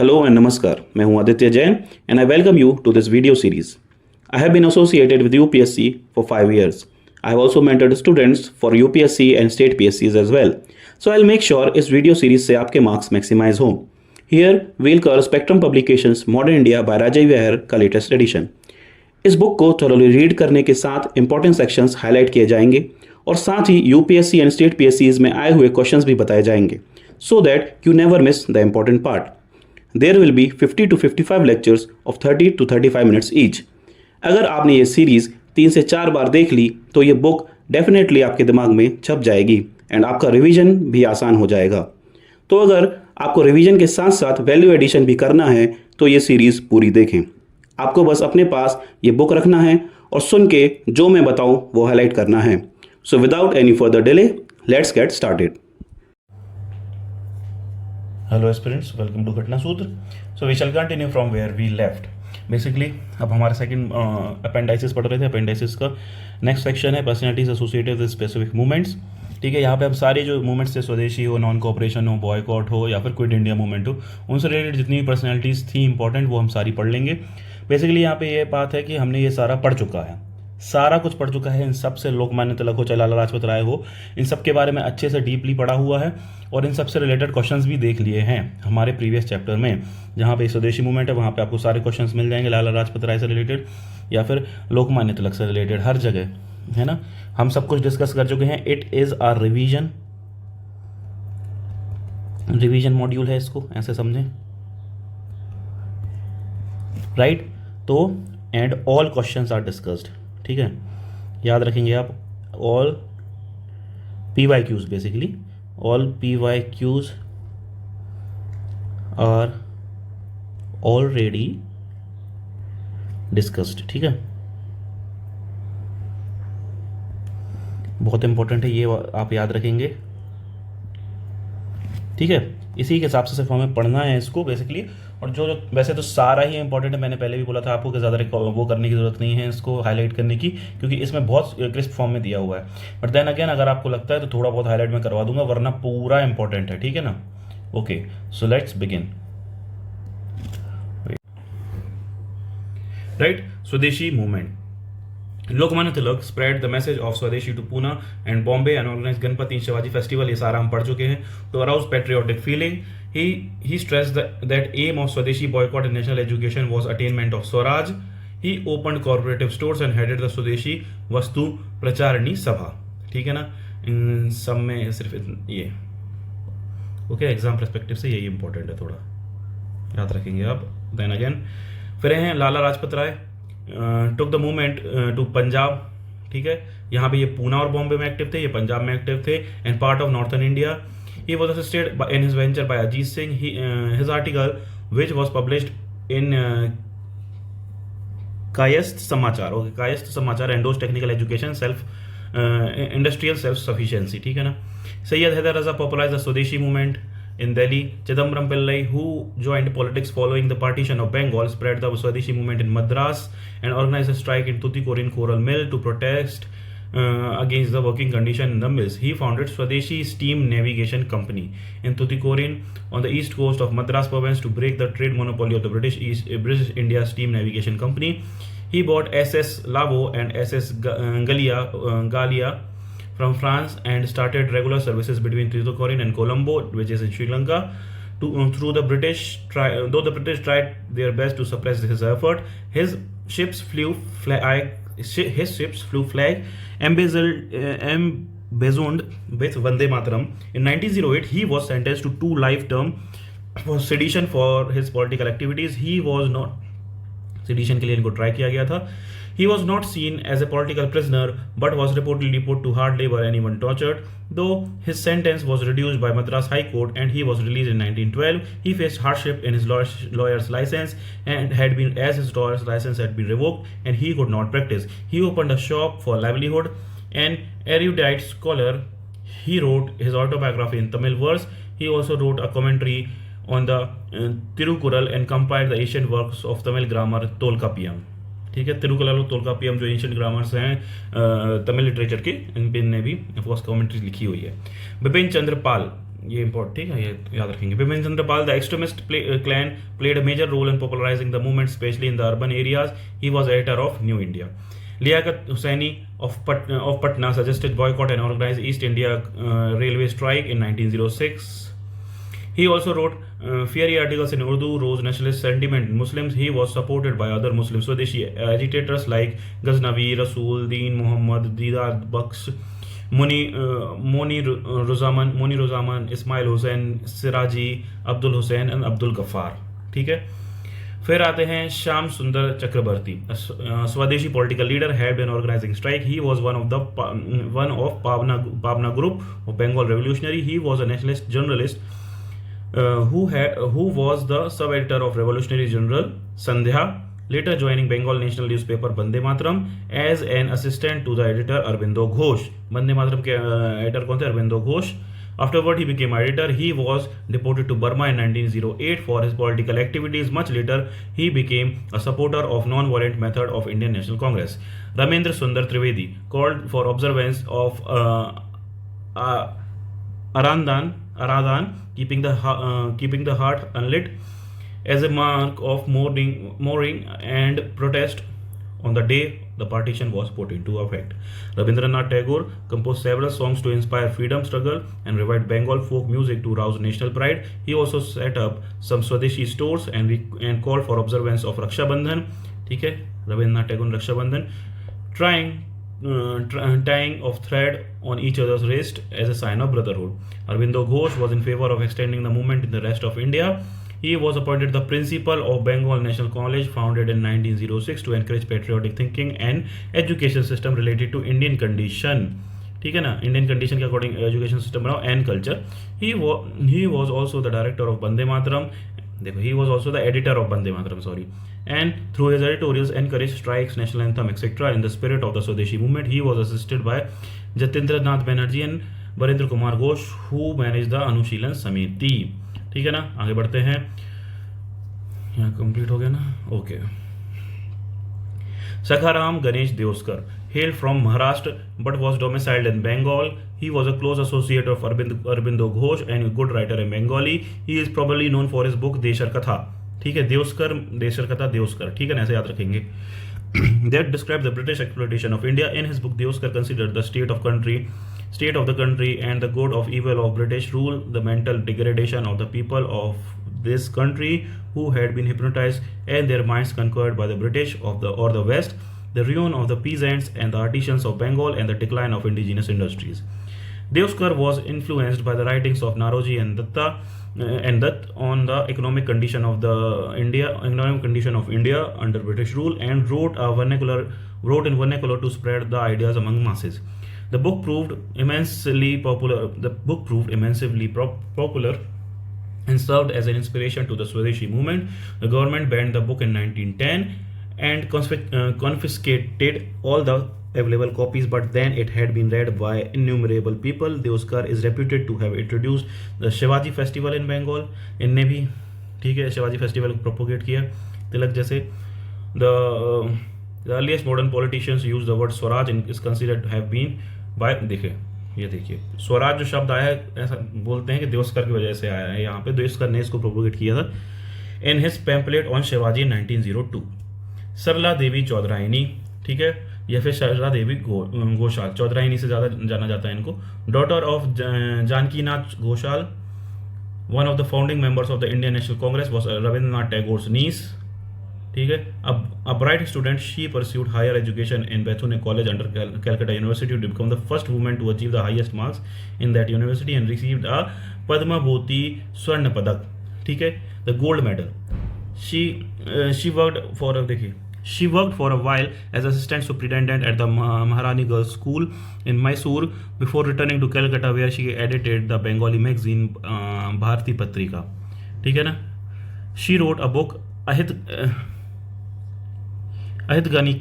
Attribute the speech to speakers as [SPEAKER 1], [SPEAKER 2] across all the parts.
[SPEAKER 1] Hello and Namaskar. मैं हूं Aditya Jain and I welcome you to this video series. I have been associated with UPSC for 5 years. I have also mentored students for UPSC and state PSCs as well. So I'll make sure इस video series से आपके marks maximise हों. Here we'll cover Spectrum Publications Modern India by Rajay Vihar का latest edition. इस book को thoroughly read करने के साथ इंपॉर्टेंट सेक्शंस हाईलाइट किए जाएंगे और साथ ही यूपीएससी एंड स्टेट पीएससीज में आए हुए क्वेश्चंस भी बताए जाएंगे so that you never miss the important part. There will be 50 to 55 lectures of 30 to 35 minutes each. अगर आपने ये सीरीज़ 3 से 4 बार देख ली तो ये बुक डेफिनेटली आपके दिमाग में छप जाएगी एंड आपका रिवीजन भी आसान हो जाएगा. तो अगर आपको रिवीजन के साथ साथ वैल्यू एडिशन भी करना है तो ये सीरीज़ पूरी देखें. आपको बस अपने पास ये बुक रखना है और सुन के जो मैं बताऊँ वो हाईलाइट करना है. So without any further delay let's get started.
[SPEAKER 2] Hello aspirants, welcome to Ghatna Sutra. So we shall continue from where we left. Basically अब हमारे सेकंड अपेंडाइसिस पढ़ रहे थे. अपेंडाइसिस का नेक्स्ट सेक्शन है personalities associated with specific movements. ठीक है, यहाँ पे हम सारे जो मूवमेंट्स थे, स्वदेशी हो, नॉन कोऑपरेशन हो, बॉयकॉट हो या फिर क्विट इंडिया मूवमेंट हो, उनसे रिलेटेड जितनी भी पर्सनैलिटीज़ थी इंपॉर्टेंट वो हम सारी पढ़ लेंगे. बेसिकली यहाँ पे ये बात है कि हमने ये सारा पढ़ चुका है, सारा कुछ पढ़ चुका है. इन सब से लोकमान्य तिलक हो चाहे लाला लाजपत राय हो, इन सब के बारे में अच्छे से डीपली पढ़ा हुआ है और इन सब से रिलेटेड क्वेश्चंस भी देख लिए हैं हमारे प्रीवियस चैप्टर में. जहाँ पे स्वदेशी मूवमेंट है वहाँ पे आपको सारे क्वेश्चंस मिल जाएंगे लाला लाजपत राय से रिलेटेड या फिर लोकमान्य तिलक से रिलेटेड, हर जगह है ना. हम सब कुछ डिस्कस कर चुके हैं. It is our revision module है, इसको ऐसे समझें, राइट. तो and all questions are discussed. ठीक है, याद रखेंगे आप. All PYQs, basically all PYQs are already discussed. ठीक है, बहुत इंपॉर्टेंट है ये, आप याद रखेंगे. ठीक है, इसी के हिसाब से सिर्फ हमें पढ़ना है इसको बेसिकली. और जो वैसे तो सारा ही इंपॉर्टेंट है, मैंने पहले भी बोला था आपको कि ज़्यादा वो करने की ज़रूरत नहीं है इसको हाईलाइट करने की, क्योंकि इसमें बहुत क्रिस्प फॉर्म में दिया हुआ है. बट देन अगेन अगर आपको लगता है तो थोड़ा बहुत हाईलाइट मैं करवा दूंगा, वरना पूरा इंपॉर्टेंट है. ठीक है ना. Okay, so let's begin. Right, Swadeshi movement. Lokmanya Tilak spread the message of Swadeshi to Pune and Bombay and organized Ganpati and Shivaji festival. ये सारा हम पढ़ चुके हैं. To arouse patriotic feeling, he stressed that aim of Swadeshi boycott and national education was attainment of Swaraj. He opened cooperative stores and headed the Swadeshi वस्तु प्रचारणी सभा. ठीक है ना. इन सब में सिर्फ ये ओके, एग्जाम परस्पेक्टिव से यही इंपॉर्टेंट है, थोड़ा याद रखेंगे आप. देन अगेन फिर हैं Lala Lajpat Rai. Took the movement to Punjab. ठीक है, यहाँ पे ये पूना और बॉम्बे में एक्टिव थे, ये पंजाब में एक्टिव थे and part of northern India. He was assisted in his venture by Ajit Singh. His article which was published in Kayastha Samachar. Okay, Kayastha Samachar endorses technical education self industrial self sufficiency. ठीक है ना. Syed Haider Raza popularized the Swadeshi movement in Delhi. Chidambaram Pillai, who joined politics following the partition of Bengal, spread the Swadeshi movement in Madras and organized a strike in Tuticorin coral mill to protest against the working condition in the mills. He founded Swadeshi Steam Navigation Company in Tuticorin on the east coast of Madras province to break the trade monopoly of the British India Steam Navigation Company. He bought SS Lavo and SS Galia from France and started regular services between Tuticorin and Colombo, which is in Sri Lanka. Though the British tried their best to suppress his effort, his ships flew flag emblazoned with Vande Mataram. In 1908, he was sentenced to 2 life term for sedition for his political activities. He was not sedition के लिए इनको try किया गया था. He was not seen as a political prisoner but was reportedly put to hard labor and even tortured. Though his sentence was reduced by Madras High Court and he was released in 1912, he faced hardship in his lawyer's license and his lawyer's license had been revoked and he could not practice. He opened a shop for livelihood. An erudite scholar, he wrote his autobiography in Tamil verse. He also wrote a commentary on the Tirukural and compiled the ancient works of Tamil grammar Tolkappiyam. ठीक है, तिरुकुरल और तोल्काप्पियम जो ancient grammars हैं Tamil literature के, इन पे ने भी of course commentary लिखी हुई है. बिपिन चंद्र पाल ये इम्पोर्ट, ठीक है, ये याद रखेंगे. Bipin Chandra Pal, the extremist clan played a major role in popularizing the movement, especially in the urban areas. He was editor of New India. Liaquat Hussaini of Patna suggested boycott and organize East India railway strike in 1906. He also wrote fiery articles in Urdu, rose nationalist sentiment in Muslims. He was supported by other Muslim Swadeshi agitators like Ghaznavi, Rasul, Deen Muhammad, Didar Baksh, Moni Rozaman, Ismail Hussain, Siraji, Abdul Hussain and Abdul Ghaffar. ठीक है. फिर आते हैं Shyam Sundar Chakravarti, Swadeshi political leader, had been organising strike. He was one of Pabna group of Bengal revolutionary. He was a nationalist journalist who was the sub-editor of Revolutionary Journal Sandhya, later joining Bengal national newspaper Bande Mataram as an assistant to the editor Arvindo Ghosh. Bande Mataram के editor कौन थे? Arvindo Ghosh. Afterward, he became editor. He was deported to Burma in 1908 for his political activities. Much later, he became a supporter of non-violent method of Indian National Congress. Ramendra Sundar Trivedi called for observance of Aradan, keeping the heart unlit as a mark of mourning and protest on the day the partition was put into effect. Rabindranath Tagore composed several songs to inspire freedom struggle and revived Bengal folk music to rouse national pride. He also set up some Swadeshi stores and called for observance of Raksha Bandhan. ठीक है, Rabindranath Tagore Raksha Bandhan, tying of thread on each other's wrist as a sign of brotherhood. Arvindo Ghosh was in favor of extending the movement in the rest of India. He was appointed the principal of Bengal National College, founded in 1906 to encourage patriotic thinking and education system related to Indian condition. ठीक है ना, Indian condition के according education system बनाओ and culture. He was also the director of बंदे मातरम. देखो, he was also the editor of Bande Mataram, and through his editorials encouraged strikes, national anthem, etc. in the spirit of the Swadeshi movement. He was assisted by Jatendra Nath Banerjee and Barendra Kumar Ghosh, who managed the Anushilan Samiti. ठीक है ना, आगे बढ़ते हैं. यहाँ complete हो गया ना, okay. Sakharam Ganesh Deoskar hailed from Maharashtra but was domiciled in Bengal. He was a close associate of Arvindo Ghosh and a good writer in Bengali. He is probably known for his book Deshar Katha. ठीक है, Deshar Katha Deoskar, ठीक है ना, ऐसे याद रखेंगे. That describes the British exploitation of India. In his book, Deoskar considered the state of the country and the good of evil of British rule, the mental degradation of the people of this country who had been hypnotized and their minds conquered by the British or the West, the ruin of the peasants and the artisans of Bengal, and the decline of indigenous industries. Deoskar was influenced by the writings of Naroji and Dutt on the economic condition of India under British rule, and wrote in vernacular to spread the ideas among masses. The book proved immensely popular and served as an inspiration to the Swadeshi movement. The government banned the book in 1910 and confiscated all the available copies, but then it had been read by innumerable people. Deoskar is reputed to have introduced the Shivaji festival in Bengal. इनने भी, ठीक है, Shivaji festival को propagate किया, तिलक जैसे. The earliest modern politicians use the word Swaraj is considered to have been by, देखिए स्वराज जो शब्द आया है, ऐसा बोलते हैं कि देवस्कर की वजह से आया है. यहाँ पे देवस्कर ने इसको प्रोपोगेट किया था in his pamphlet on Shivaji 1902. सरला देवी चौधरायनी, ठीक है, या फिर सरला देवी घोषाल, चौधरायनी से ज़्यादा जाना जाता है इनको. Daughter of Janakinath Ghoshal, one of the founding members of the Indian National Congress, was Rabindranath Tagore's niece. ठीक है, a bright student, she pursued higher education in Bethune College under Calcutta University to become the first woman to achieve the highest marks in that university and received a Padma Bhoti Swarna Padak, ठीक है, the gold medal. She worked for a while as assistant superintendent at the Maharani Girls School in Mysore before returning to Calcutta, where she edited the Bengali magazine Bharati Patrika. ठीक है ना. She wrote a book Ahid Gani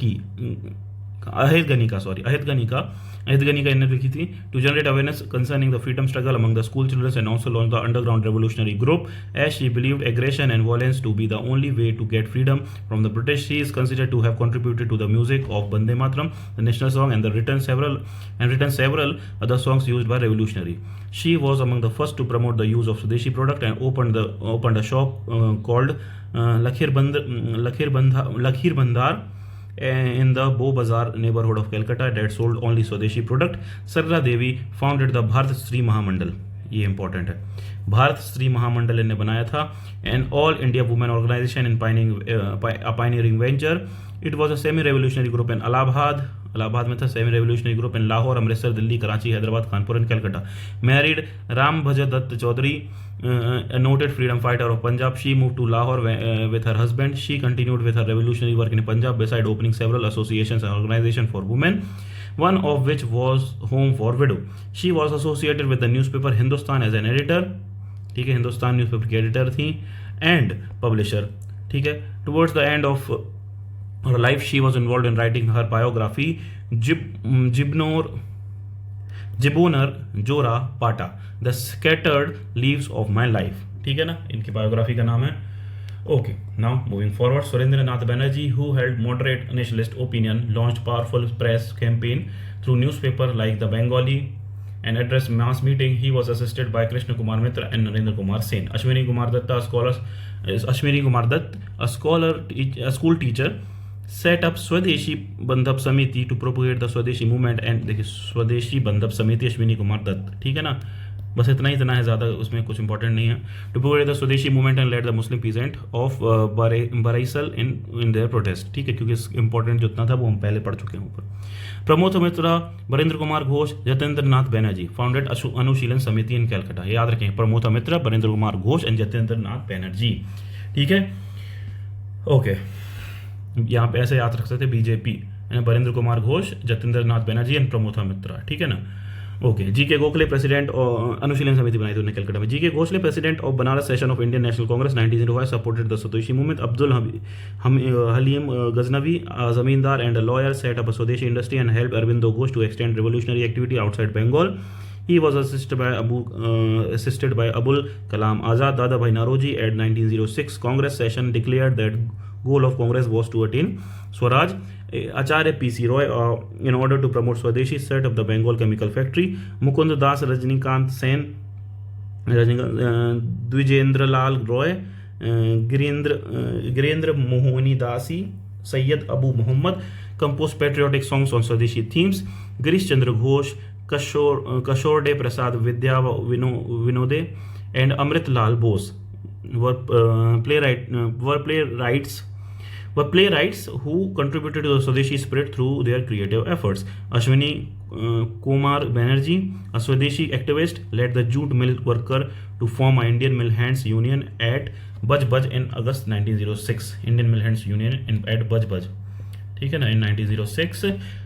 [SPEAKER 2] ka, अहिदगनी का इन्हें लिखी थी to generate awareness concerning the freedom struggle among the school children and also launch the underground revolutionary group as she believed aggression and violence to be the only way to get freedom from the British. She is considered to have contributed to the music of Bande Mataram, the national song, and written several other songs used by revolutionary. She was among the first to promote the use of Swadeshi product and opened a shop called Lakhir Bandhar in the Beau Bazaar neighborhood of Calcutta that sold only Swadeshi product. Sarla Devi founded the Bharat Stree Mahamandal. ये important है. भारत स्त्री महामंडल इन्हें बनाया था. And all India women organisation in pioneering venture. It was a semi revolutionary group in Allahabad में था. Semi revolutionary group in Lahore, Amritsar, Delhi, Karachi, Hyderabad, Kanpur and Calcutta. Married Ram Bhaj Dutt Chaudhary, a noted freedom fighter of Punjab. She moved to Lahore with her husband. She continued with her revolutionary work in Punjab beside opening several associations and organizations for women, one of which was Home for Widow. She was associated with the newspaper Hindustan as an editor. ठीक है, Hindustan newspaper की editor थी and publisher. ठीक है. Towards the end of her life she was involved in writing her biography Jiboner Jora Pata, The Scattered Leaves of My Life. ठीक है ना, इनकी बायोग्राफी का नाम है. Okay, now moving forward, Surendranath Banerjee, who held moderate nationalist opinion, launched powerful press campaign through newspaper like the Bengali and addressed mass meeting. He was assisted by Krishna Kumar Mitra and Narendra Kumar Sen. Ashwini Kumar Dutt, a school teacher, set up Swadeshi Bandhab Samiti to propagate the Swadeshi movement. And देखिए स्वदेशी बंधप समिति अश्विनी कुमार दत्त. ठीक है ना, बस इतना है, ज़्यादा उसमें कुछ इंपॉर्टेंट नहीं है. To propagate the Swadeshi movement and led the Muslim peasant of Barisal in their protest. ठीक है, क्योंकि इंपॉर्टेंट जितना था वो हम पहले पढ़ चुके हैं ऊपर. Pramod Mitra, Barendra Kumar Ghosh, Jatindra Nath Banerjee founded Anushilan Samiti in Calcutta. याद रखें, प्रमोद मित्रा, बरेंद्र कुमार घोष एंड जतेंद्र नाथ बैनर्जी. ठीक है. ओके, यहाँ पे ऐसे याद रख सकते, बीजेपी, बरेंद्र कुमार घोष, जतेंद्र नाथ बैनर्जी एंड प्रमोद मित्रा. ठीक है ना. ओके. जी.के. गोखले प्रेसिडेंट और अनुशीलन समिति बनाई थी उन्होंने कलकत्ता में. G K. Gokhale president of Banaras session of Indian National Congress 1905 supported the Swadeshi movement. Abdul Halim Ghaznavi, zamindar and lawyer, set up a Swadeshi industry and help Aurobindo Ghosh to extend revolutionary activity outside Bengal. He was assisted by Abul Kalam Azad. Dadabhai Naroji at 1906 Congress session declared that goal of Congress was to attain Swaraj. Acharya P.C. Roy, in order to promote Swadeshi, set up the Bengal Chemical Factory. Mukund Das, Rajnikant Sen, Dwijendra Lal Roy, Girendra Mohini Dasi, Sayyid Abu Muhammad composed patriotic songs on Swadeshi themes. Girish Chandra Ghosh, Kashorde Prasad Vidya Vinode, and Amrit Lal Bose were playwrights who contributed to the Swadeshi spirit through their creative efforts. Ashwini Kumar Banerjee, a Swadeshi activist, led the jute mill worker to form an Indian Mill Hands Union at Baj in August 1906. Indian Mill Hands Union at Baj. ठीक है ना, in 1906.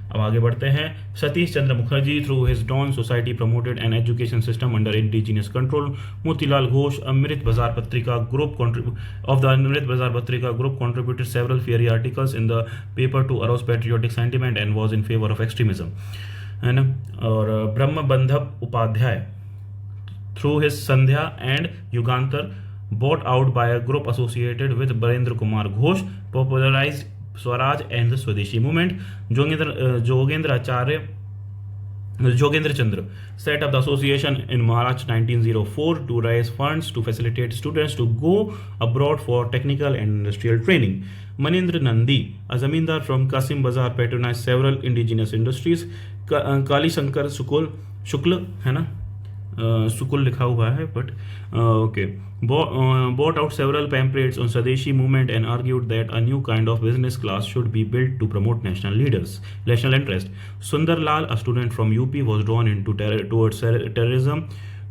[SPEAKER 2] अब आगे बढ़ते हैं. Satish Chandra Mukherjee, through his Dawn Society, promoted an education system under indigenous control. Motilal Ghosh, Amrit Bazar Patrika group contributed several fiery articles in the paper to arouse patriotic sentiment and was in favor of extremism. है ना. और ब्रह्म बंधप Upadhyay, through his Sandhya and Yugantar, bought out by a group associated with Barendra Kumar Ghosh, popularized Swaraj and the Swadeshi movement. Jogendra Chandra set up the association in March 1904 to raise funds to facilitate students to go abroad for technical and industrial training. Manindra Nandi, a zamindar from Kasim Bazar, patronized several indigenous industries. Kali Shankar Shukla है ना, सुकुल लिखा हुआ है but okay, bought out several pamphlets on Swadeshi movement and argued that a new kind of business class should be built to promote national interest. Sundar Lal, a student from UP, was drawn into towards terrorism.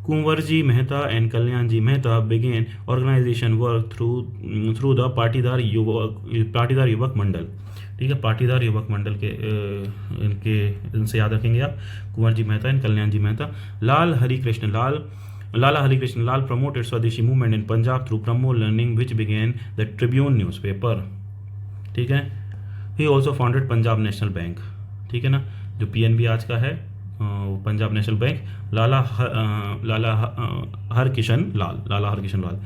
[SPEAKER 2] Kunwarji Mehta and Kalyanji Mehta began organization work through the Patidar Yuvak Mandal. ठीक है, पाटीदार युवक मंडल के इनसे याद रखेंगे आप, Kunwar ji Mehta and Kalyan ji Mehta. Lala Harikrishna Lal promoted Swadeshi movement in Punjab through Brahmo Learning, which began the Tribune newspaper. ठीक है. He also founded Punjab National Bank. ठीक है ना, जो PNB आज का है, Punjab national bank, Lala Harkishan Lal,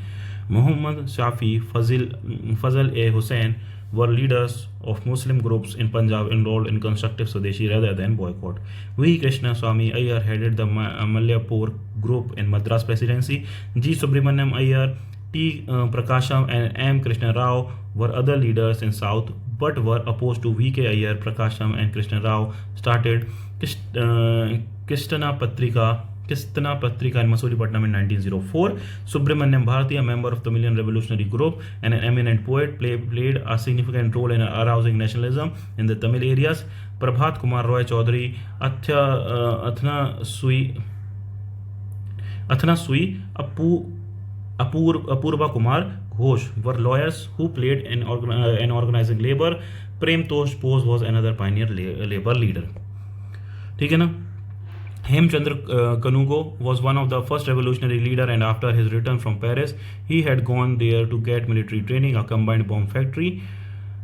[SPEAKER 2] Muhammad Shafi, Fazl A. Hussain were leaders of Muslim groups in Punjab enrolled in constructive Swadeshi rather than boycott. V. Krishna Swami Iyer headed the Malyapur group in Madras Presidency. G. Subramaniam Iyer, T. Prakasham and M. Krishna Rao were other leaders in South but were opposed to V. K. Iyer. Prakasham and Krishna Rao started Kistana Patrika in Masulipatam in 1904. Subramaniam Bharati, a member of the Tamilian Revolutionary Group and an eminent poet, played a significant role in arousing nationalism in the Tamil areas. Prabhat Kumar Roy Chaudhary, Athna Sui, Apurva Kumar Ghosh were lawyers who played in organizing labor. Prem Tosh Bose was another pioneer labor leader. ठीक है ना. Hemchandra Kanugo was one of the first revolutionary leader, and after his return from Paris, he had gone there to get military training. A combined bomb factory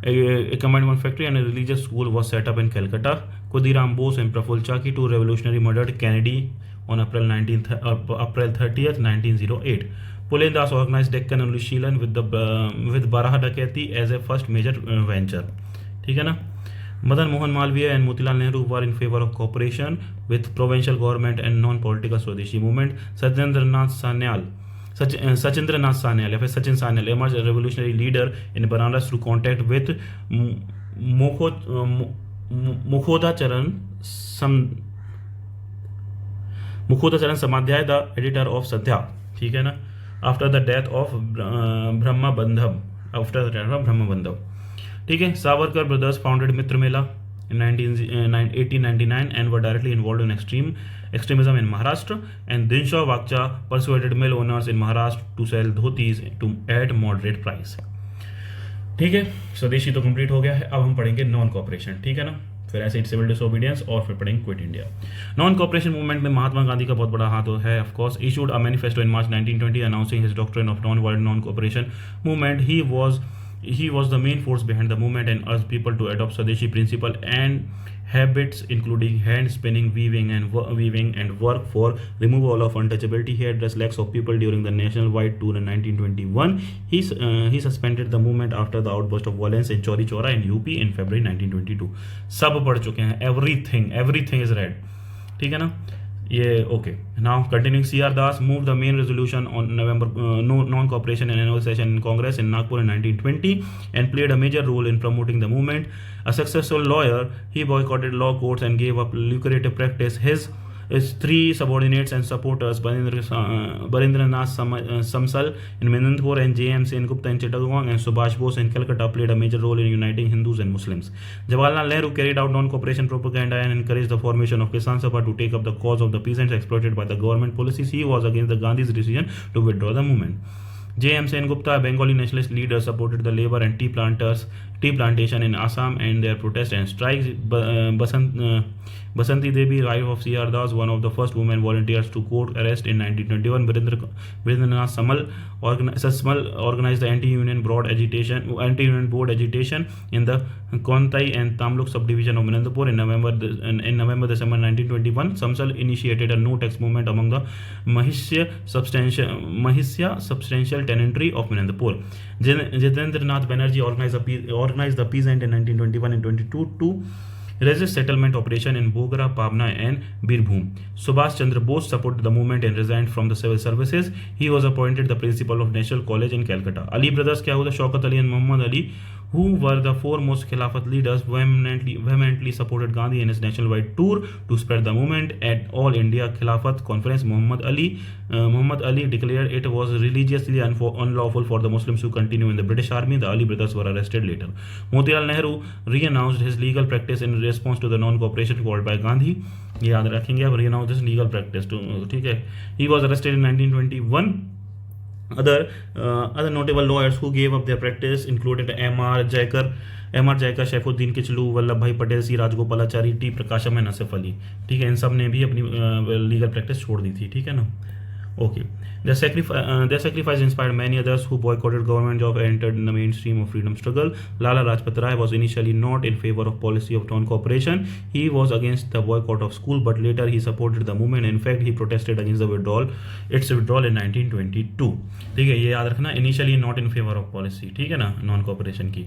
[SPEAKER 2] and a religious school was set up in Calcutta. Khudiram Bose and Praful Chaki, two revolutionary, murdered Kennedy on April 30th, 1908. Pulen Das organized Deccan Anushīlan with Baraha Daketi as a first major venture. ठीक है ना. Madan Mohan Malviya and Motilal Nehru were in favor of cooperation with provincial government and non-political Swadeshi movement. Sachin Sanyal emerged a revolutionary leader in Banaras through contact with Mukhodacharan Samadhyay, the editor of Sadhya. ठीक है ना. After the death of Brahma Bandham. ठीक है. Savarkar brothers founded Mitra Mela in 1899 and were directly involved in extremism in Maharashtra. And Dinshaw Vakcha persuaded mill owners in Maharashtra to sell dhotis at moderate price. ठीक है. स्वदेशी तो complete हो गया है. अब हम पढ़ेंगे नॉन कॉपरेशन. ठीक है ना. फिर ऐसे सिविल डिसोबीडियंस और फिर पढ़ेंगे quit India. Non cooperation movement में महात्मा गांधी का बहुत बड़ा हाथ है. Of course issued a manifesto in March 1920 announcing his doctrine of non violent non cooperation movement. He was the main force behind the movement and urged people to adopt Swadeshi principle and habits, including hand spinning, weaving and work for removal of untouchability. He addressed lakhs of people during the nationwide tour in 1921. He suspended the movement after the outburst of violence in Chauri Chaura in UP in February 1922. सब पढ़ चुके हैं. Everything is read. ठीक है ना. ये okay. Now continuing, C.R. Das moved the main resolution on non-cooperation and annual session in Congress in Nagpur in 1920 and played a major role in promoting the movement. A successful lawyer, he boycotted law courts and gave up lucrative practice. His three subordinates and supporters, Barendranath Samsal in Menandpur and J.M. Sen Gupta in Chittagong and Subhash Bose in Calcutta, played a major role in uniting Hindus and Muslims. Jawaharlal Nehru carried out non-cooperation propaganda and encouraged the formation of Kisan Sabha to take up the cause of the peasants exploited by the government policies. He was against the Gandhi's decision to withdraw the movement. J.M. Sen Gupta, a Bengali nationalist leader, supported the labor and tea plantation in Assam and their protests and strikes. Basanti Devi, wife of C.R. Das, one of the first women volunteers to court arrest in 1921. Virendranath Samal organized the anti-union board agitation in the Kontai and Tamluk subdivision of Menandpur in November-December 1921. Samsal initiated a no-tax movement among the Mahisya substantial tenantry of Menandpur. Jitendranath Banerjee organized the peasant in 1921 and 22 to resist settlement operation in Bogra, Pabna and Birbhum. Subhash Chandra Bose supported the movement and resigned from the civil services. He was appointed the principal of National College in Calcutta. Ali brothers क्या हुआ? Shaukat Ali and Muhammad Ali, who were the foremost Khilafat leaders, vehemently supported Gandhi in his nationwide tour to spread the movement. At All India Khilafat Conference, Muhammad Ali declared it was religiously unlawful for the Muslims to continue in the British Army. The Ali brothers were arrested later. Motilal Nehru re-announced his legal practice in response to the non-cooperation called by Gandhi. ये याद रखेंगे आप. Re-announced his legal practice. ठीक है. He was arrested in 1921. Other notable lawyers who gave up their practice included M.R. Jaikar, Shaifuddin Kichlu, Vallabh Bhai Patel, C. Rajgopalachari, T. Prakasham and Asif Ali. ठीक है. इन सब ने भी अपनी legal practice छोड़ दी थी. ठीक है ना. Okay. Their sacrifice inspired many others who boycotted government job and entered in the mainstream of freedom struggle. Lala Lajpat Rai was initially not in favor of policy of non-cooperation. He was against the boycott of school, but later he supported the movement. In fact, he protested against the its withdrawal in 1922. ठीक है, ये याद रखना, initially not in favor of policy, ठीक है ना, non-cooperation की.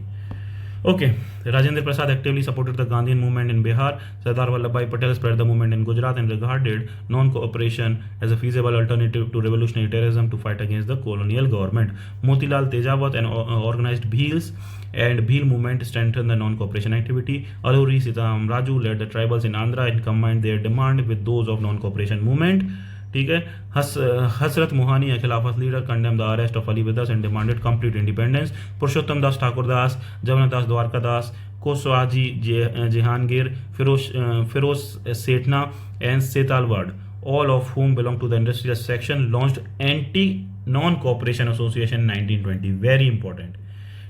[SPEAKER 2] Okay, Rajendra Prasad actively supported the Gandhian movement in Bihar. Sardar Vallabhbhai Patel spread the movement in Gujarat and regarded non-cooperation as a feasible alternative to revolutionary terrorism to fight against the colonial government. Motilal Tejawat and organized Bhils and Bhil movement strengthened the non-cooperation activity. Alluri Sitaram Raju led the tribals in Andhra and combined their demand with those of non-cooperation movement. ठीक है. हसरत Mohani, a खिलाफत leader, condemned the arrest of Ali Vidas and demanded complete independence. Purushottam Das Thakur Das, Jagannath Das Dwarka Das, Cowasji Jehangir, Firoz Sethna and Setalvad, all of whom belong to the industrial section, launched anti non-cooperation association 1920. Very important.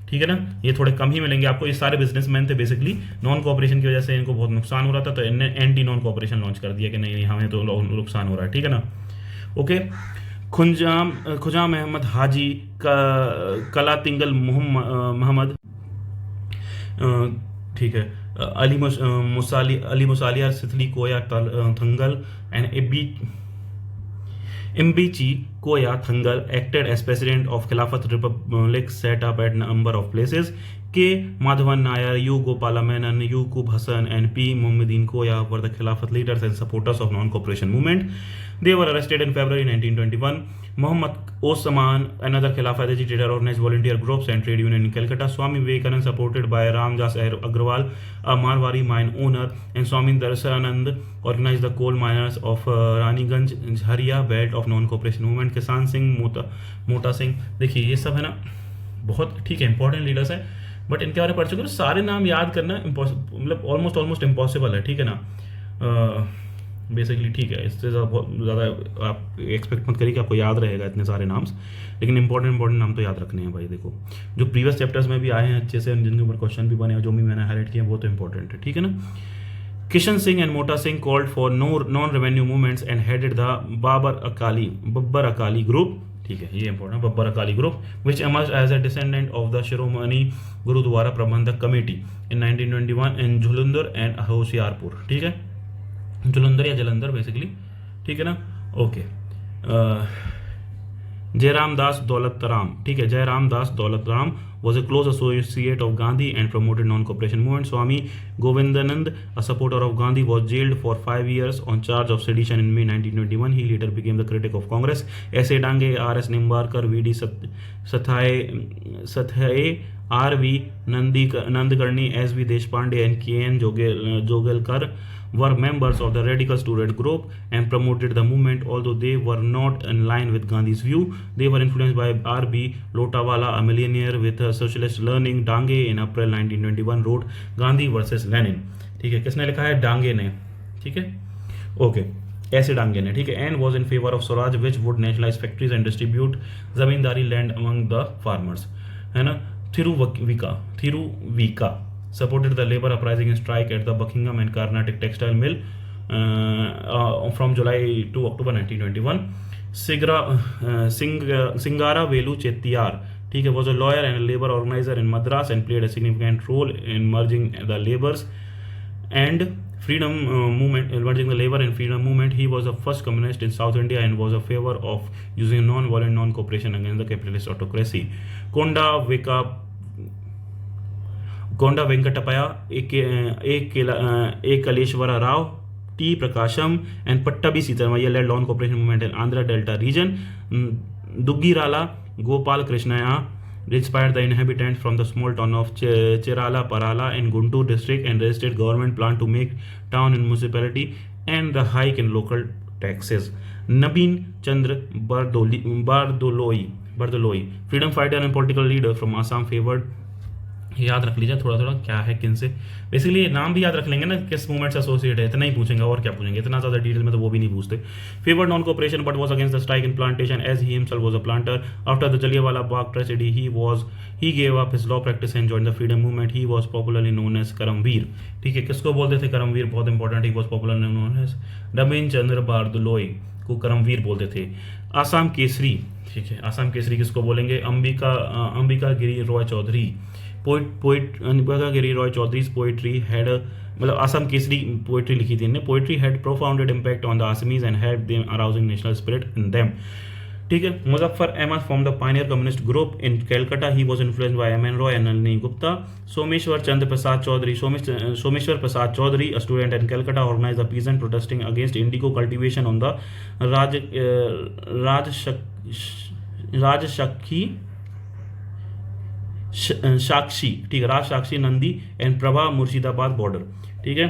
[SPEAKER 2] ठीक है ना, ये थोड़े कम ही मिलेंगे आपको. ये सारे बिजनेसमैन थे बेसिकली. नॉन कोऑपरेशन की वजह से इनको बहुत नुकसान हो रहा था, तो इन्होंने एंटी नॉन कोऑपरेशन लॉन्च कर दिया कि नहीं हमें तो नुकसान हो रहा है. ठीक है ना. ओके. खुजाम अहमद हाजी कला तिंगल मोहम्मद, ठीक है, अली मुसालिया सिथली कोया Thangal and Imbichi Koya Thangal acted as president of Khilafat Republic, set up at number of places. K. Madhavan Nair, U. Gopala Menon, U. Qub Hassan and P. Muhammadin Koya were the Khilafat leaders and supporters of non-cooperation movement. They were arrested in February 1921. Muhammad Osman, another Khilafat agitator, organized volunteer groups and trade union in Calcutta. Swami Vivekanand, supported by Ramdas Agrawal, a Marwari mine owner, and Swami Darsanand, organized the coal miners of Raniganj Jharia belt of non-cooperation movement. किसान सिंह, मोटा सिंह, देखिए ये सब है ना बहुत ठीक है, इंपॉर्टेंट लीडर्स हैं, बट इनके बारे में पढ़ चुके हो, सारे नाम याद करना मतलब ऑलमोस्ट इम्पॉसिबल है. ठीक है ना. बेसिकली ठीक है, इससे ज़्यादा आप एक्सपेक्ट मत करिए कि आपको याद रहेगा इतने सारे नाम्स, लेकिन इंपॉर्टेंट नाम तो याद रखने हैं भाई. देखो जो प्रीवियस चैप्टर्स में भी आए हैं अच्छे से, जिनके ऊपर क्वेश्चन भी बने हैं, जो भी मैंने हाईलाइट किए वो तो इंपॉर्टेंट है. ठीक है ना. Kishan Singh and Mota Singh called for non-revenue movements and headed the Babbar Akali group. ठीक है, ये important, Babbar Akali group, which emerged as a descendant of the Shiromani Gurudwara Prabandhak Committee in 1921 in Jhulandhar and Hoshiarpur. ठीक है, जुलंधर या Jalandhar basically. ठीक है ना. Okay. Jairam दास दौलत राम, ठीक है, जयराम दास Daulat Ram was a close associate of Gandhi and promoted non-cooperation movement. Swami Govindanand, a supporter of Gandhi, was jailed for 5 years on charge of sedition in May 1921. He later became the critic of Congress. S.A. Dange, R.S. Nimbarkar, V.D. Sathaye, R.V. Nandakarni, S.V. Deshpande and K.N. Jogelkar were members of the radical student group and promoted the movement. Although they were not in line with Gandhi's view, they were influenced by R.B. Lotawala, a millionaire with socialist learning. Dange in April 1921 wrote Gandhi versus Lenin. ठीक है, किसने लिखा है? डांगे ने. ठीक है. Okay, ऐसे डांगे ने. ठीक है. And was in favour of Swaraj which would nationalise factories and distribute zamindari land among the farmers. है ना. थिरुविका supported the labor uprising and strike at the Buckingham and Carnatic textile mill from July to October 1921. Singara Velu Chettiar, ठीक है, was a lawyer and a labor organizer in Madras and played a significant role in merging the labor and freedom movement. He was the first communist in South India and was a favor of using non-violent non-cooperation against the capitalist autocracy. Konda Venkatapaya, A. Kaleshwara Rao, T. Prakasham, and Pattabi Sitaramaiah led non-cooperation movement in Andhra Delta region. Duggirala Gopal Krishnaya inspired the inhabitants from the small town of Cherala Parala in Guntur district and resisted government plan to make town and municipality and the hike in local taxes. Nabin Chandra Bardoloi, freedom fighter and political leader from Assam, favored, याद रख लीजिए थोड़ा थोड़ा क्या है किन से. Basically नाम भी याद रख लेंगे ना, किस मूवमेंट से एसोसिएट है, इतना ही पूछेंगे और क्या पूछेंगे, इतना ज़्यादा डिटेल में तो वो भी नहीं पूछते. Favoured non cooperation but was against the strike in plantation as he himself was a planter. After the Jallianwala Bagh tragedy he gave up his law practice and joined the freedom movement. He was popularly known as Karmaveer. ठीक है, किसको बोलते थे करमवीर, बहुत important. He was popularly known as Nabin Chandra Bardoloi. को करमवीर बोलते थे। आसाम केसरी, ठीक है, आसाम केसरी किसको बोलेंगे? अंबिका गिरी रॉय चौधरी। अंबिका गिरी रॉय चौधरी पोइट्री हैड, मतलब आसाम केसरी पोइट्री लिखी थी इन्होंने। Poetry had profounded impact on the Assamese and help them arousing national spirit in them. ठीक है। Muzaffar Ahmad from the pioneer communist group in Calcutta, he was influenced by M N Roy and Nalini Gupta. Someshwar Prasad Chaudhari, a student in Calcutta, organized a peasant protesting against indigo cultivation on the साक्षी, ठीक है, राज साक्षी Nandi and Prabha Murshidabad border. ठीक है।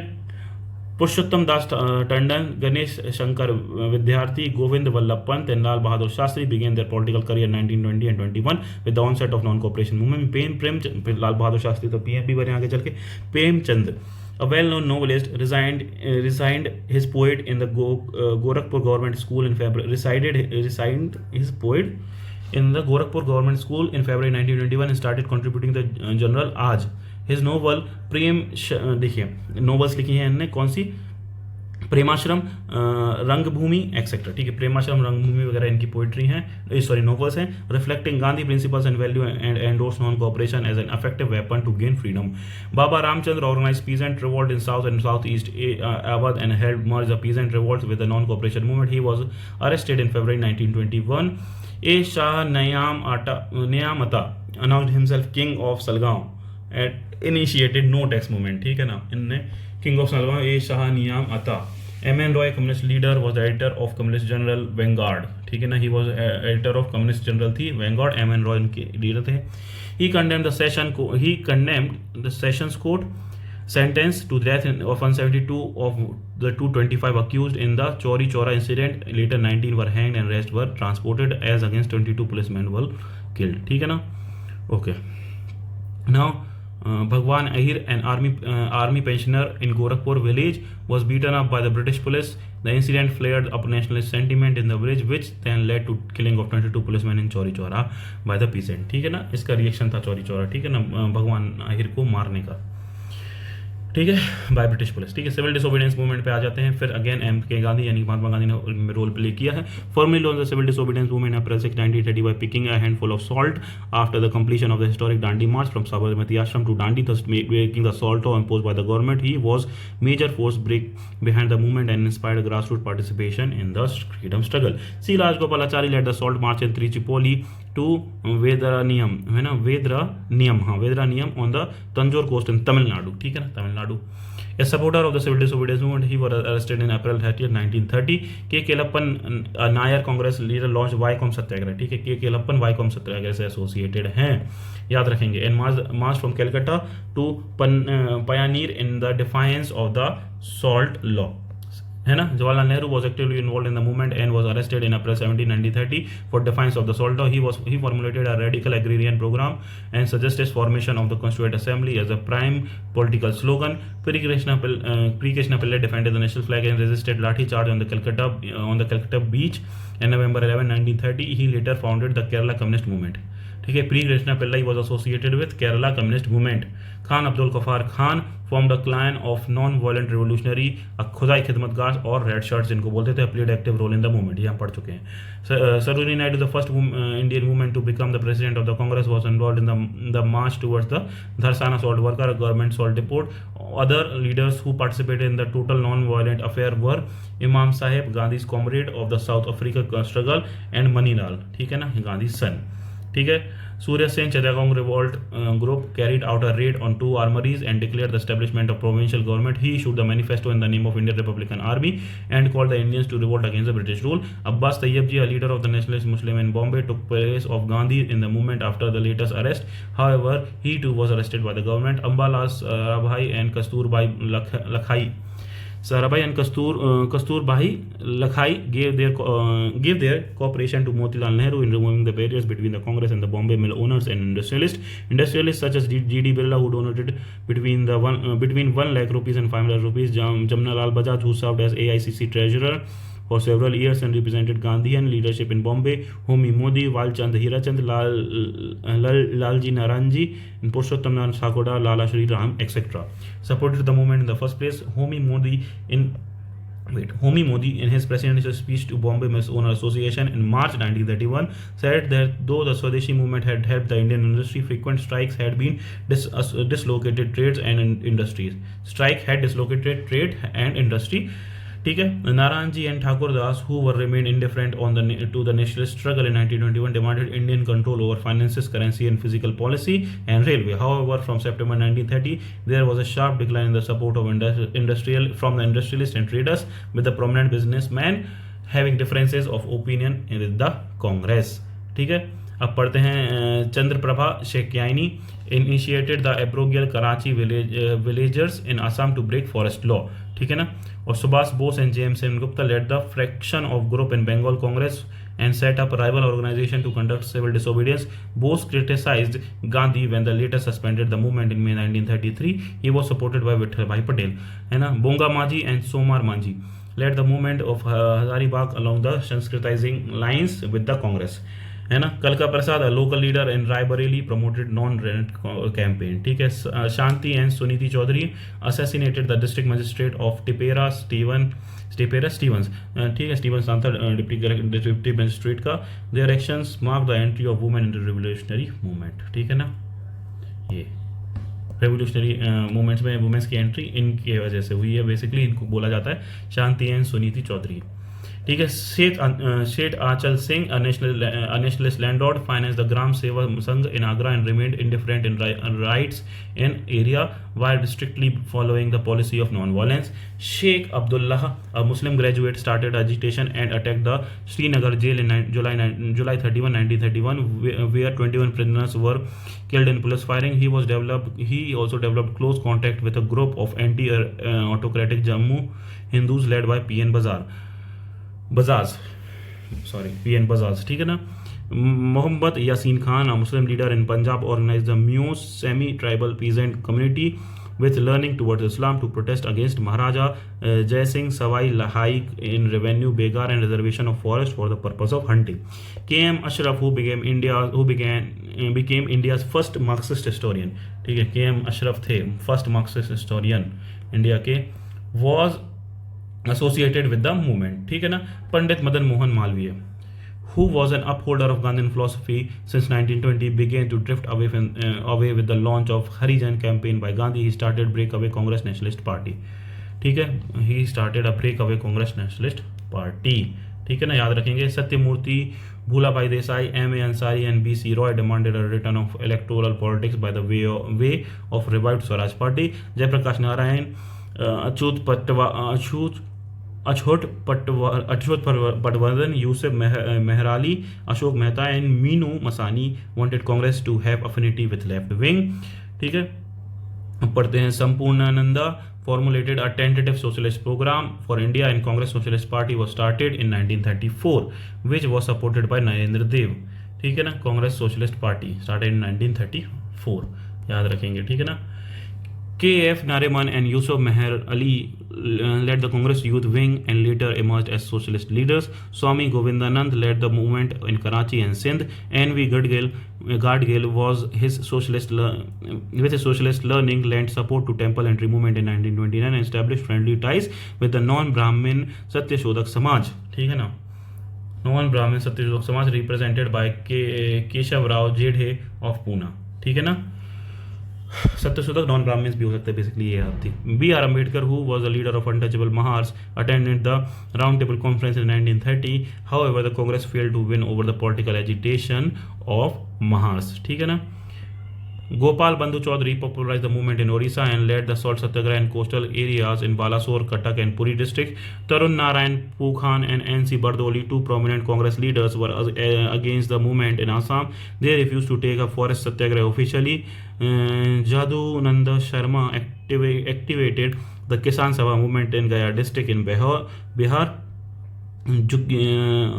[SPEAKER 2] पुरुषोत्तम दास टंडन, गणेश शंकर विद्यार्थी, Govind Vallabh Pant and Lal Bahadur Shastri began their political career in 1920 and 21 with the onset of non-cooperation movement. Lal Bahadur Shastri तो PM भी बने आगे चल के। Premchand, a well-known novelist, resigned his poet in the Gorakhpur Government School in February. Resigned his poet in the Gorakhpur Government School in February 1921 and started contributing the General Aaj. His novel देखिए novels लिखी हैं इन्होंने कौन सी? प्रेमाश्रम, रंगभूमि etcetera. ठीक है, प्रेमाश्रम, रंगभूमि वगैरह इनकी पोइट्री हैं, नोवेल्स हैं। Reflecting Gandhi principles and value and endorse non cooperation as an effective weapon to gain freedom. Baba Ramchandra organise peasant revolt in south and south east Awadh and help merge the peasant revolt with the non cooperation movement. He was arrested in February 1921. A. Shah Nayamata announced himself king of Salgaon and initiated no tax movement। ठीक है ना, इनने king of Salgaon ए शाह नियाम अता। M N Roy, communist leader, was editor of communist journal Vanguard. ठीक है ना, he was editor of communist journal the Vanguard. M N Roy इनके लीडर थे। He condemned the sessions court sentence to death of 172 of the 225 accused in the Chauri Chaura incident. Later 19 were hanged and rest were transported as against 22 policemen were killed। ठीक है ना, okay। Now Bhagwan Ahir, an army pensioner in Gorakhpur village, was beaten up by the British police. The incident flared up nationalist sentiment in the village, which then led to killing of 22 policemen in Chauri Chaura by the peasant। ठीक है ना, इसका reaction था चौरी चौरा, ठीक है ना, भगवान आहिर को मारने का, ठीक है, बाय ब्रिटिश पुलिस। ठीक है, सिविल डिसोबीडियंस मूवमेंट पे आ जाते हैं। फिर अगेन एम के गांधी यानी महात्मा गांधी ने रोल प्ले किया है। Formally launch the civil disobedience movement April 6, 1930 by picking a handful of salt after the completion of the historic Dandi march from Sabarmati Ashram to Dandi, thus breaking the salt law imposed by the government. He was major force behind the movement and inspired grassroots participation in the freedom struggle. C. Rajgopalachari led the salt march in Tricipoli to Vedraniam, है ना, Vedraniam on the Tanjore coast in Tamil Nadu। ठीक है ना, Tamil Nadu. A supporter of the civil disobedience movement, he was arrested in April 30, 1930. K Kelappan, Nair Congress leader, launch Vaikom Satyagraha. ठीक है, के Kelappan Viacom सत्याग्रह से associated हैं, याद रखेंगे। And march from Calcutta to Payyanur in the defiance of the salt law, है ना। Jawaharlal Nehru was actively involved in the movement and was arrested in April 17, 1930 for defiance of the salt law. He formulated a radical agrarian program and suggested formation of the Constituent Assembly as a prime political slogan. P. Krishna Pillai defended the national flag and resisted lathi charge on the Calcutta beach. In November 11, 1930, he later founded the Kerala Communist Movement। ठीक है, P Krishna Pillai was associated with Kerala communist movement. Khan Abdul Ghaffar Khan form the clan of non violent revolutionary, Khudai Khidmatgar और red shirts जिनको बोलते थे, played active role in the movement, यहाँ पढ़ चुके हैं। Sarojini Naidu, the first Indian women to become the president of the Congress, was involve in the march towards the Dharasana salt worker government salt depot. Other leaders who participated in the total non violent affair were Imam Saheb, Gandhi's comrade of the South Africa struggle, and Manilal, ठीक है ना, गांधी सन। ठीक है, Surya Sen Chittagong revolt group carried out a raid on 2 armories and declared the establishment of provincial government. He issued the manifesto in the name of Indian Republican Army and called the Indians to revolt against the British rule. Abbas Tayyab Ji, a leader of the nationalist Muslim in Bombay, took place of Gandhi in the movement after the latest arrest. However, he too was arrested by the government. Ambalas Sarabhai and Kasturbai Lakhai. Sarabhai and Kasturbai Lakhai gave their cooperation to Motilal Nehru in removing the barriers between the Congress and the Bombay mill owners and industrialists. Industrialists such as G.D. Birla, who donated between 1 lakh rupees and 5 lakh rupees. Jamna Lal Bajaj, who served as AICC treasurer for several years and represented Gandhian leadership in Bombay. Homi Modi, Walchand Hirachand, Lalji Naranji, and Purushottam Narayan Sakhoda, Lala Shri Ram, etc. supported the movement in the first place. Homi Modi in Homi Modi, in his presidential speech to Bombay Mess Owner Association in March 1931, said that though the Swadeshi movement had helped the Indian industry, frequent strikes had been dislocated trades and industries. Strike had dislocated trade and industry. ठीक है. Narayanji and Thakur Das, who were remained indifferent to the nationalist struggle in 1921, demanded Indian control over finances, currency, and physical policy and railway. However, from September 1930, there was a sharp decline in the support of from the industrialists and traders, with the prominent businessmen having differences of opinion with the Congress. ठीक है. अब पढ़ते हैं Chandraprabha शेक्यानी initiated the aboriginal Karachi villagers in Assam to break forest law. ठीक है ना. और Subhash Bose and James Gupta led the fraction of group in Bengal Congress and set up a rival organization to conduct civil disobedience. Bose criticized Gandhi when the later suspended the movement in May 1933. He was supported by Vittal Bhai Patel. है ना. Bonga Manji and Somar Manji led the movement of Hazaribagh along the Sanskritizing lines with the Congress. है ना. कलका प्रसाद, a local leader in Raebareli, promoted non-rent campaign. ठीक है. Shanti and Suniti Chaudhary assassinated the district magistrate of Tipera Stevens. ठीक है. Stevens था deputy magistrate का. Their actions marked the entry of women into revolutionary movement. ठीक है ना. ये रेवोल्यूशनरी मूवमेंट्स में वुमेन्स की एंट्री इनकी वजह से हुई है. बेसिकली इनको बोला जाता है शांति एंड सुनीति चौधरी. ठीक है. Seth Achal Singh, a nationalist landlord, financed the Gram Seva Sangh in Agra and remained indifferent in rights in area while strictly following the policy of non-violence. Sheikh Abdullah, a Muslim graduate, started agitation and attacked the Srinagar jail in July 31, 1931, where 21 prisoners were killed in police firing. He also developed close contact with a group of anti-autocratic Jammu Hindus led by P.N. Bajaj. ठीक है ना. Mohammad Yasin Khan, a Muslim leader in Punjab, organized the Meos semi-tribal peasant community with learning towards Islam to protest against Maharaja Jai Singh Savai Lahai in revenue, begar and reservation of forest for the purpose of hunting. K.M. Ashraf, who became India's first Marxist historian. ठीक है. K.M. Ashraf थे first Marxist historian India के, was associated with the movement. ठीक है ना. Pandit Madan Mohan Malviya, who was an upholder of Gandhian philosophy since 1920, began to drift away with the launch of Harijan campaign by Gandhi. He started Breakaway Congress Nationalist Party. ठीक है. He started a Breakaway Congress Nationalist Party. ठीक है ना. याद रखेंगे. Sathyamurthy, Bhulabhai Desai, M.A. Ansari and B.C. Roy demanded a return of electoral politics by the way of revived Swaraj Party. Jayaprakash Narayan, Achhut Patwardhan, Yusuf मेहराली, Ashok Mehta and Meenu Masani wanted Congress to have affinity with left wing. ठीक है. पढ़ते हैं. संपूर्णानंदा formulated a tentative socialist program for India and Congress Socialist Party was started in 1934, which was supported by Narendra Dev. ठीक है ना. Congress Socialist Party started in 1934. याद रखेंगे. ठीक है ना. K.F. Nariman and Yusuf Meher Ali led the Congress youth wing and later emerged as socialist leaders. Swami Govindanand led the movement in Karachi and Sindh. N.V. Gadgil was with his socialist learning lent support to temple entry movement in 1929 and established friendly ties with the non-Brahmin Satyashodak Samaj. ठीक है ना. Non-Brahmin Satyashodak Samaj represented by Keshav Rao Jedhe of Pune. ठीक है ना. Satyashodhak non Brahmins भी हो सकते हैं. बेसिकली ये आप थी. B.R. Ambedkar, who was the leader of untouchable Mahars, attended the Round Table Conference in 1930. However, the Congress failed to win over the political agitation of Mahars. ठीक है ना. Gopal Bandhu Chaudhary popularized the movement in Orissa and led the salt satyagraha in coastal areas in Balasore, Cuttack and Puri district. Tarun Narayan Pukhan and N.C. Bardoli, two prominent Congress leaders, were against the movement in Assam. They refused to take a forest satyagraha officially. Jadu Nanda Sharma activated the Kisan Sabha movement in Gaya district in Bihar.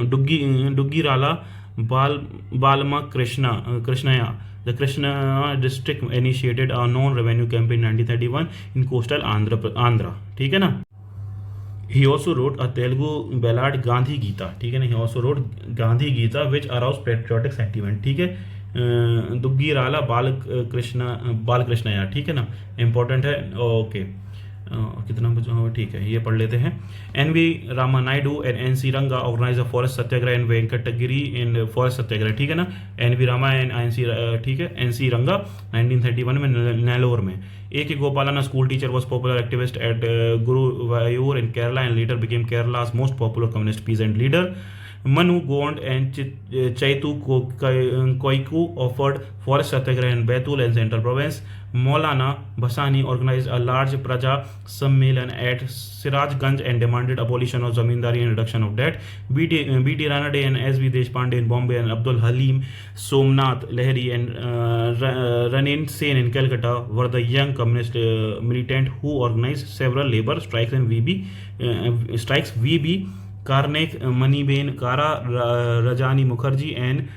[SPEAKER 2] Duggi Rala Balma Krishnaya, the Krishna district initiated a non-revenue campaign in 1931 in coastal Andhra. ठीक है ना. He also wrote a Telugu ballad Gandhi Gita. ठीक है ना. He also wrote Gandhi Gita which aroused patriotic sentiment. ठीक है. दुग्गी राला बाल कृष्णया. ठीक है ना. इम्पोर्टेंट है. ओके. कितना बचा, ठीक है, ये पढ़ लेते हैं। N V. Rama Naidu and N C. Ranga organise a forest satyagraha in Venkatagiri in forest satyagraha, ठीक है ना। एन.वी. Rama and N C. ठीक है, एन.सी. रंगा 1931 में नेलोर में। A.K. Gopalan, a school teacher, was popular activist at Guruvayur in Kerala and later became Kerala's most popular communist peasant leader. Manu Gond and Chaitu Koiku offered forest satyagraha in Baitul and Central Province. Maulana Bhasani organized a large Praja Sammelan at Sirajganj and demanded abolition of zamindari and reduction of debt. B.T. Ranade and S.V. Deshpande in Bombay and Abdul Halim Somnath Lahiri and Ranin Sen in Calcutta were the young communist militant who organized several labor strikes and V.B. Karnek, Maniben Kara, Rajani Mukherjee and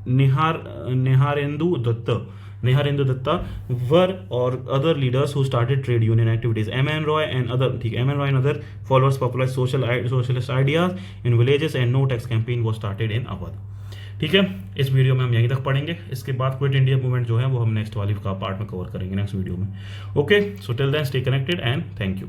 [SPEAKER 2] Niharendu Datta were or other leaders who started trade union activities. M.N. Roy and other followers popularized socialist ideas in villages and no tax campaign was started in Awadh. ठीक है, इस video में हम यहीं तक पढ़ेंगे। इसके बाद क्विट इंडिया मूवमेंट जो है वो हम नेक्स्ट वाली का पार्ट में कवर करेंगे नेक्स्ट वीडियो में। Okay, so till then stay connected and thank you.